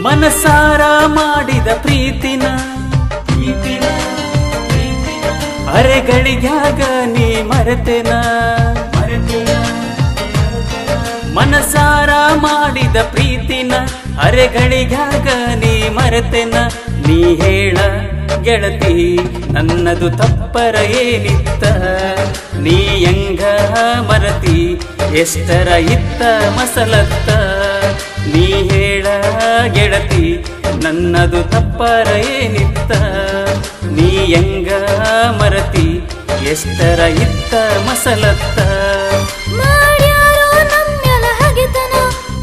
ಮನಸಾರ ಮಾಡಿದ ಪ್ರೀತಿನ ಅರೆಗಳಿಗ್ಯಾಗ ನೀ ಮರೆತೆನ ಮನಸಾರ ಮಾಡಿದ ಪ್ರೀತಿನ ಅರೆಗಳಿಗ್ಯಾಗ ನೀ ಮರೆತೆನ ನೀ ಹೇಳ ಗೆಳತಿ ನನ್ನದು ತಪ್ಪರ ಏನಿತ್ತ ನೀ ಎಂಗ ಮರತಿ ಎಷ್ಟರ ಇತ್ತ ಮಸಲತ್ತ ನೀ ಹೇಳ ಗೆಳತಿ ನನ್ನದು ತಪ್ಪರ ಏನಿತ್ತ ನೀ ಎಂಗ ಮರತಿ ಎಷ್ಟರ ಇತ್ತ ಮಸಲತ್ತ ಮಾಡ್ಯಾರೋ ನಮ್ಮೆಲ ಹಗೆತನ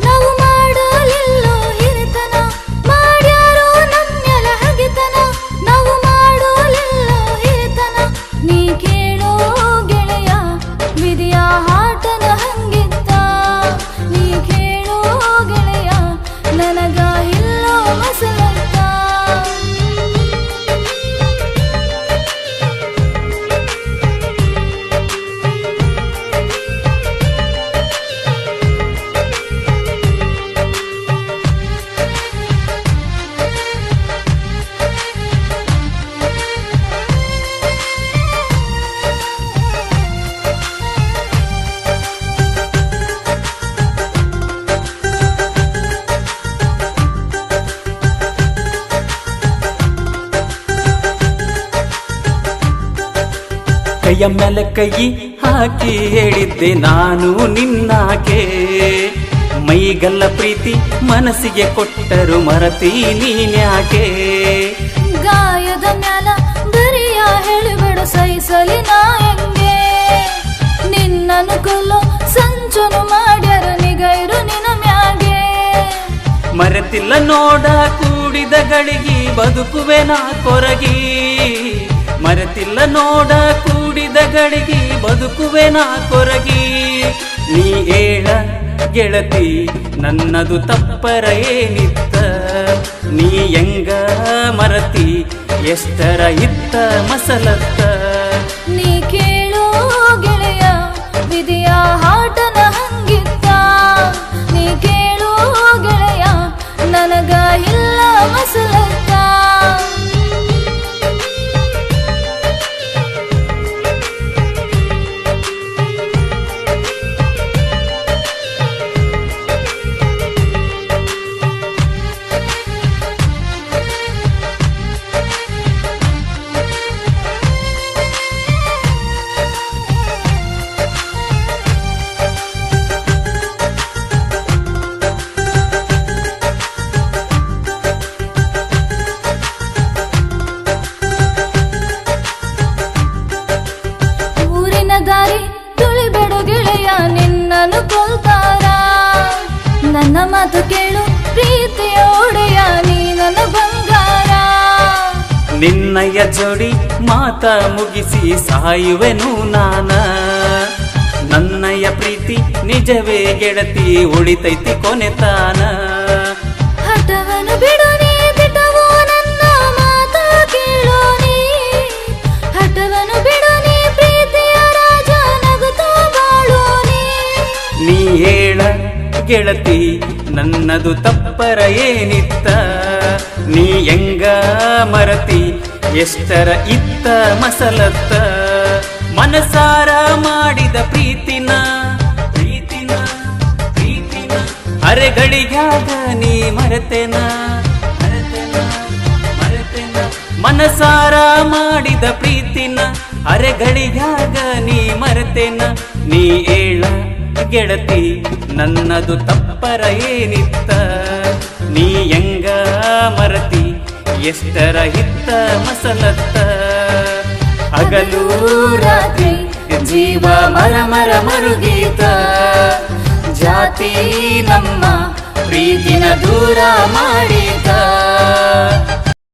ನಾವು ಮಾಡಲಿಲ್ಲೋ ಹಿರಿತನ ಮಾಡ್ಯಾರೋ ನಮ್ಮೆಲ ಹಗೆತನ ನಾವು ಮಾಡಲಿಲ್ಲೋ ಹಿರಿತನ ನೀ ಕೇಳೋ ಗೆಳೆಯ ವಿಧಿಯ ಹಾಟನ ಹಂಗಿತ್ತ ನೀ ಕೇಳೋ ಗೆಳೆಯ ನನಗ ಇಲ್ಲೋ ಮಸಲತ್ತ ಕೈಯ ಮೇಲೆ ಕೈ ಹಾಕಿ ಹೇಳಿದ್ದೆ ನಾನು ನಿನ್ನಾಗೆ ಮೈಗಲ್ಲ ಪ್ರೀತಿ ಮನಸ್ಸಿಗೆ ಕೊಟ್ಟರು ಮರತಿ ನೀನ್ಯಾಕೆ ಗಾಯದ ಮ್ಯಾಲ ಬರಿಯ ಹೇಳಿಬಿಡ ಸಹಿಸಲಿ ನಾ ಹೆಂಗೆ ನಿನ್ನನ್ನು ಕೊಲ್ಲೋ ಸಂಚನು ಮಾಡ್ಯಾರ ನಿಗೈರು ನಿನ ಮ್ಯಾಗೆ ಮರೆತಿಲ್ಲ ನೋಡ ಕೂಡಿದ ಗಳಿಗೆ ಬದುಕುವೆ ನಾ ಕೊರಗಿ ಮರೆತಿಲ್ಲ ನೋಡ ಕೂಡಿದ ಗಳಿಗೆ ಬದುಕುವೆ ನಾ ಕೊರಗಿ ನೀ ಹೇಳ ಗೆಳತಿ ನನ್ನದು ತಪ್ಪರ ಏನಿತ್ತ ನೀ ಎಂಗ ಮರತಿ ಎಷ್ಟರ ಇತ್ತ ಮಸಲತ್ತ ನೀ ಕೇಳೋ ಗೆಳೆಯ ವಿಧಿಯ ಹಾಟನ ಹಂಗಿತ್ತ ನೀ ಕೇಳೋ ಗೆಳೆಯ ನನಗ ಇಲ್ಲ ಮಸಲತ್ತ ದಾರಿ ತುಳಿಬೇಡು ಗೆಳೆಯ ನಿನ್ನನ್ನು ಕೊಲ್ತಾರ ನನ್ನ ಮಾತು ಕೇಳು ಪ್ರೀತಿಯ ಒಡೆಯ ನೀ ನನ್ನ ಬಂಗಾರ ನಿನ್ನಯ್ಯ ಜೋಡಿ ಮಾತ ಮುಗಿಸಿ ಸಾಯುವೆನು ನಾನ ನನ್ನಯ್ಯ ಪ್ರೀತಿ ನಿಜವೇ ಗೆಳತಿ ಉಳಿತೈತಿ ಕೊನೆತಾನ ಹಠವನ್ನು ಬಿಡು ನೀ ದಿಟವೋ ನನ್ನ ಮಾತ ಕೇಳೋ ನೀ ಹಠವನ್ನು ಬಿಡು ನೀ ಪ್ರೀತಿಯ ರಾಜ ನಗುತ್ತಾ ಬಾಳೋ ನೀ ಹೇಳ ಗೆಳತಿ ನನ್ನದು ತಪ್ಪರ ಏನಿತ್ತ ನೀ ಎಂಗ ಮರತಿ ಎಷ್ಟರ ಇತ್ತ ಮಸಲತ್ತ ಮನಸಾರ ಮಾಡಿದ ಪ್ರೀತಿನ ಅರೆಗಳಿಗ್ಯಾಗ ನೀ ಮರೆತೆನ ಮನಸಾರ ಮಾಡಿದ ಪ್ರೀತಿನ ಅರೆಗಳಿಗ್ಯಾಗ ನೀ ಮರೆತೆನ ನೀ ಹೇಳ ಗೆಳತಿ ನನ್ನದು ತಪ್ಪರ ಏನಿತ್ತ ನೀ ಎಂಗ ಮರತಿ ಎಷ್ಟರ ಹಿತ್ತ ಮಸಲತ್ತ ಹಗಲು ರಾತ್ರಿ ಜೀವ ಮರ ಮರ ಮರುಗೀತ ಜಾತಿ ನಮ್ಮ ಪ್ರೀತಿನ ದೂರ ಮಾಡಿದ